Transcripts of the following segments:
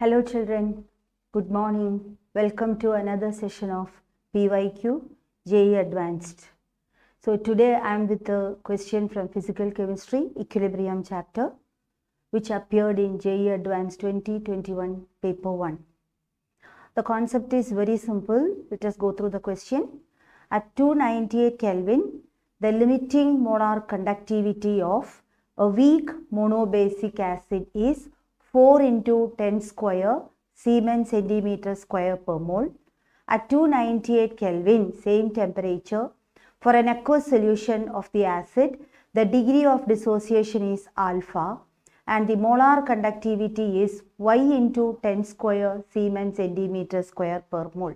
Hello children, good morning. Welcome to another session of PYQ JEE Advanced. So today I am with a question from Physical Chemistry Equilibrium chapter which appeared in JEE Advanced 2021 paper 1. The concept is very simple. Let us go through the question. At 298 Kelvin, the limiting molar conductivity of a weak monobasic acid is 4 into 10 square Siemens centimeter square per mole. At 298 Kelvin, same temperature, for an aqueous solution of the acid, the degree of dissociation is alpha and the molar conductivity is Y into 10 square Siemens centimeter square per mole.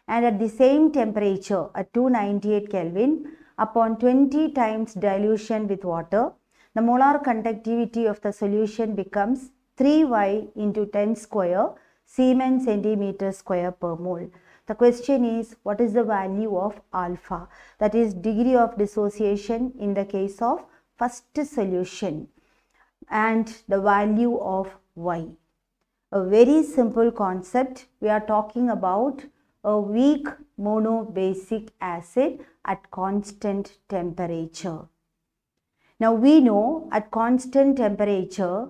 And at the same temperature at 298 Kelvin, upon 20 times dilution with water, the molar conductivity of the solution becomes 3Y into 10 square Siemens centimeter square per mole. The question is, what is the value of alpha? That is degree of dissociation in the case of first solution, and the value of Y. A very simple concept. We are talking about a weak monobasic acid at constant temperature. Now we know at constant temperature,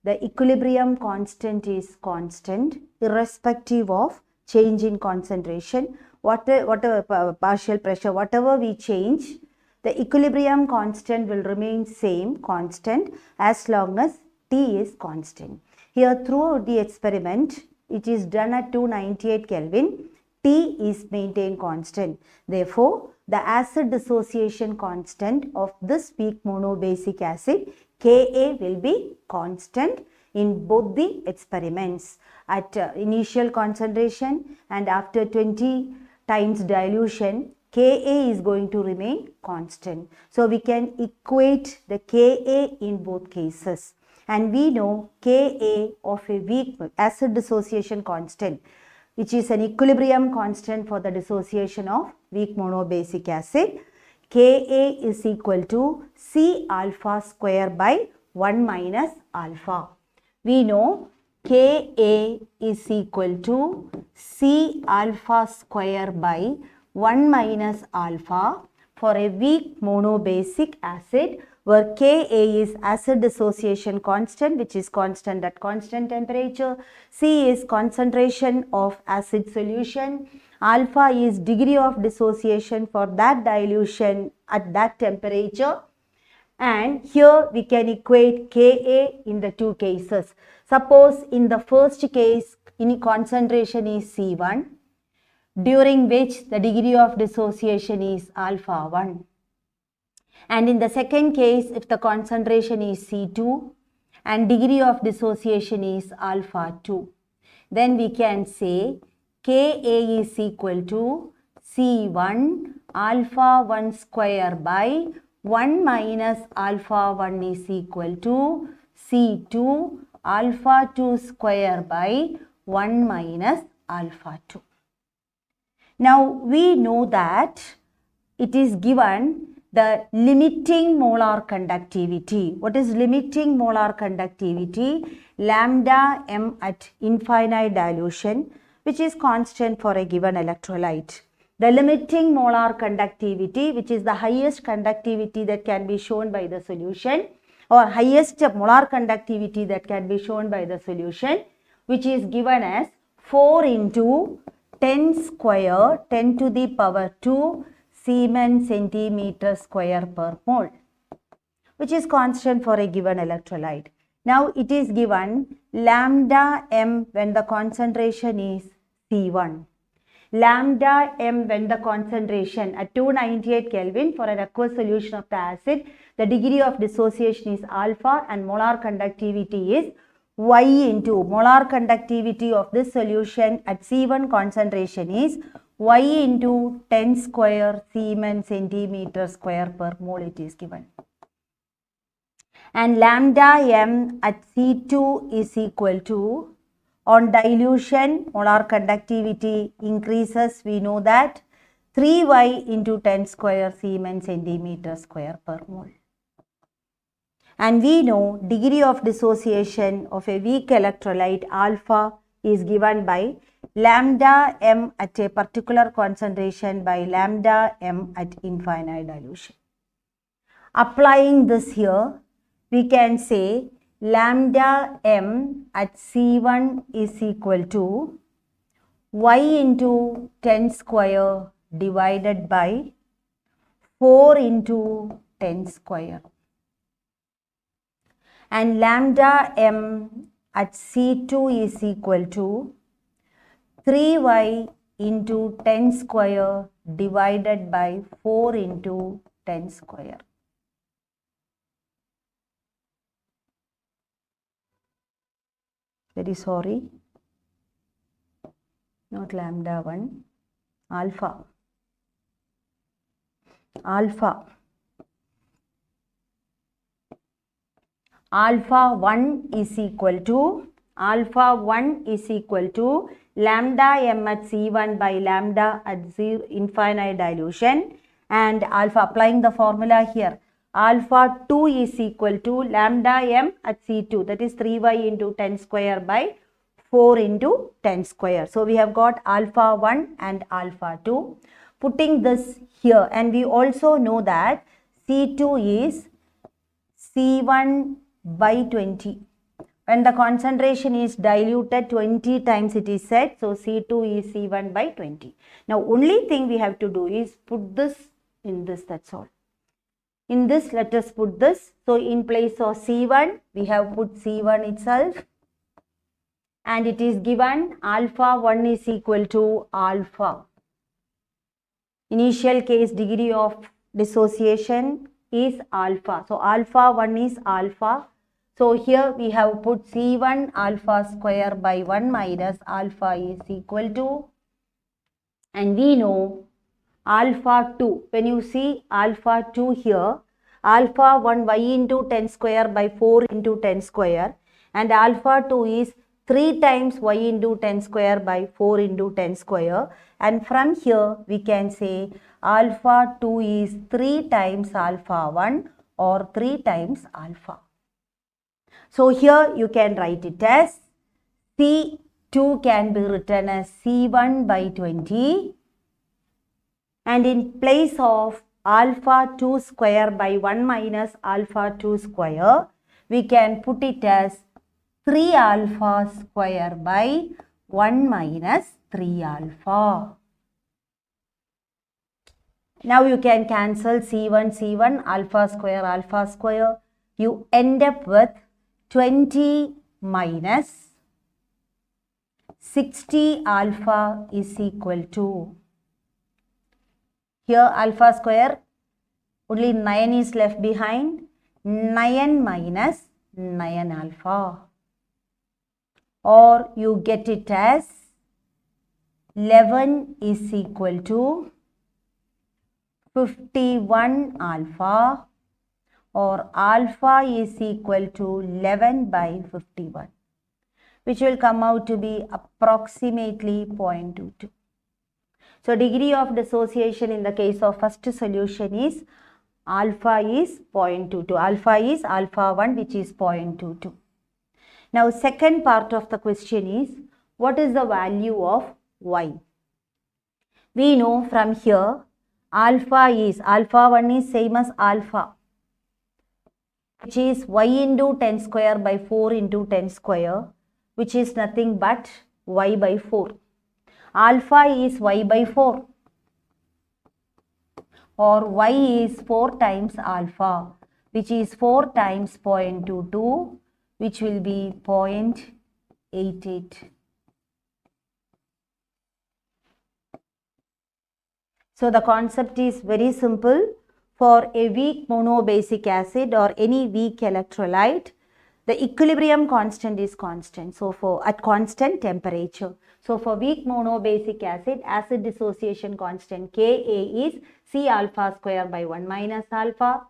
the equilibrium constant is constant irrespective of change in concentration. Whatever partial pressure, whatever we change, the equilibrium constant will remain same constant as long as T is constant. Here throughout the experiment, it is done at 298 Kelvin, T is maintained constant. Therefore, the acid dissociation constant of this weak monobasic acid Ka will be constant in both the experiments at initial concentration and after 20 times dilution. Ka is going to remain constant. So we can equate the Ka in both cases, and we know Ka of a weak acid dissociation constant, which is an equilibrium constant for the dissociation of weak monobasic acid. Ka is equal to C alpha square by 1 minus alpha. We know Ka is equal to C alpha square by 1 minus alpha for a weak monobasic acid, where Ka is acid dissociation constant, which is constant at constant temperature. C is concentration of acid solution. Alpha is degree of dissociation for that dilution at that temperature. And here we can equate Ka in the two cases. Suppose in the first case, in concentration is C1, during which the degree of dissociation is alpha 1. And in the second case, if the concentration is C2 and degree of dissociation is alpha 2, then we can say Ka is equal to C1 alpha 1 square by 1 minus alpha 1 is equal to C2 alpha 2 square by 1 minus alpha 2. Now we know that it is given the limiting molar conductivity. What is limiting molar conductivity? Lambda m at infinite dilution, which is constant for a given electrolyte. The limiting molar conductivity, which is the highest conductivity that can be shown by the solution, or highest molar conductivity that can be shown by the solution, which is given as 4 into 10 square 10 to the power 2 Siemens centimeter square per mole, which is constant for a given electrolyte. Now it is given lambda m when the concentration is C1. Lambda m when the concentration at 298 Kelvin for an aqueous solution of the acid, the degree of dissociation is alpha and molar conductivity is Y into molar conductivity of this solution at C1 concentration is Y into 10 square Siemens centimeter square per mole, it is given. And lambda m at C2 is equal to, on dilution, molar conductivity increases, we know that 3Y into 10 square Siemens centimeter square per mole. And we know degree of dissociation of a weak electrolyte alpha is given by lambda m at a particular concentration by lambda m at infinite dilution. Applying this here, we can say lambda m at C1 is equal to y into 10 square divided by 4 into 10 square. And lambda m at C2 is equal to 3y into 10 square divided by 4 into 10 square. Very sorry, not lambda 1, alpha. Alpha 1 is equal to lambda m at C1 by lambda at infinite dilution, and alpha, applying the formula here, alpha 2 is equal to lambda m at C2, that is 3y into 10 square by 4 into 10 square. So we have got alpha 1 and alpha 2. Putting this here, and we also know that C2 is C1 by 20. When the concentration is diluted 20 times it is said, so C2 is C1 by 20. Now only thing we have to do is put this in this, that's all. In this, let us put this. So in place of C1, we have put C1 itself, and it is given alpha 1 is equal to alpha. Initial case degree of dissociation is alpha. So alpha 1 is alpha. So here we have put C1 alpha square by 1 minus alpha is equal to, and we know alpha 2. When you see alpha 2 here, alpha 1 y into 10 square by 4 into 10 square, and alpha 2 is 3 times y into 10 square by 4 into 10 square, and from here we can say alpha 2 is 3 times alpha 1 or 3 times alpha. So here you can write it as C2 can be written as C1 by 20, and in place of alpha 2 square by 1 minus alpha 2 square, we can put it as 3 alpha square by 1 minus 3 alpha. Now you can cancel C1, alpha square. You end up with 20 minus 60 alpha is equal to, here alpha square, only 9 is left behind, 9 minus 9 alpha, or you get it as 11 is equal to 51 alpha, or alpha is equal to 11 by 51, which will come out to be approximately 0.22. So degree of dissociation in the case of first solution is alpha is 0.22. Alpha is alpha 1, which is 0.22. Now second part of the question is, what is the value of y? We know from here alpha 1 is same as alpha, which is y into 10 square by 4 into 10 square, which is nothing but y by 4. Alpha is y by 4, or y is 4 times alpha, which is 4 times 0.22, which will be 0.88. So the concept is very simple. For a weak monobasic acid or any weak electrolyte, the equilibrium constant is constant. So for at constant temperature. So for weak monobasic acid dissociation constant Ka is C alpha square by 1 minus alpha.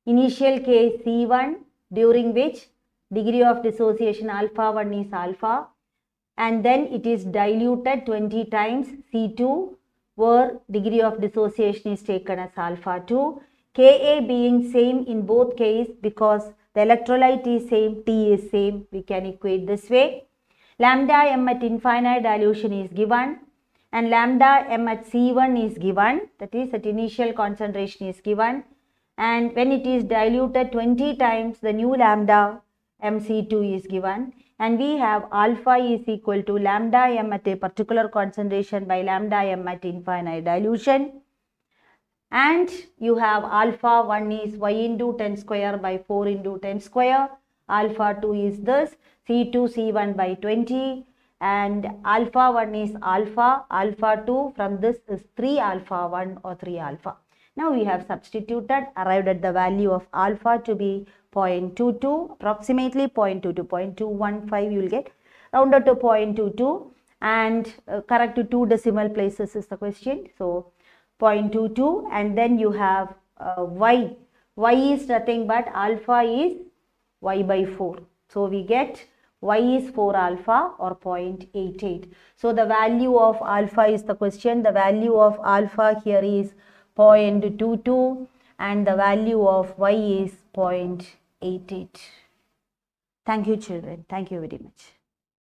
Initial case C1, during which degree of dissociation alpha 1 is alpha, and then it is diluted 20 times C2, where degree of dissociation is taken as alpha 2, Ka being same in both cases because the electrolyte is same, T is same. We can equate this way. Lambda m at infinite dilution is given and lambda m at C1 is given, that is at initial concentration is given, and when it is diluted 20 times the new lambda mC2 is given, and we have alpha is equal to lambda m at a particular concentration by lambda m at infinite dilution, and you have alpha 1 is y into 10 square by 4 into 10 square, alpha 2 is this C2 C1 by 20, and alpha 1 is alpha 2 from this is 3 alpha 1 or 3 alpha. Now we have substituted, arrived at the value of alpha to be 0.22, approximately 0.22, you will get, rounded to 0.22 and correct to 2 decimal places is the question. So 0.22, and then you have y is nothing but alpha is y by 4. So we get y is 4 alpha or 0.88. So the value of alpha is the question. The value of alpha here is 0.22 and the value of y is 0.88. Thank you children. Thank you very much.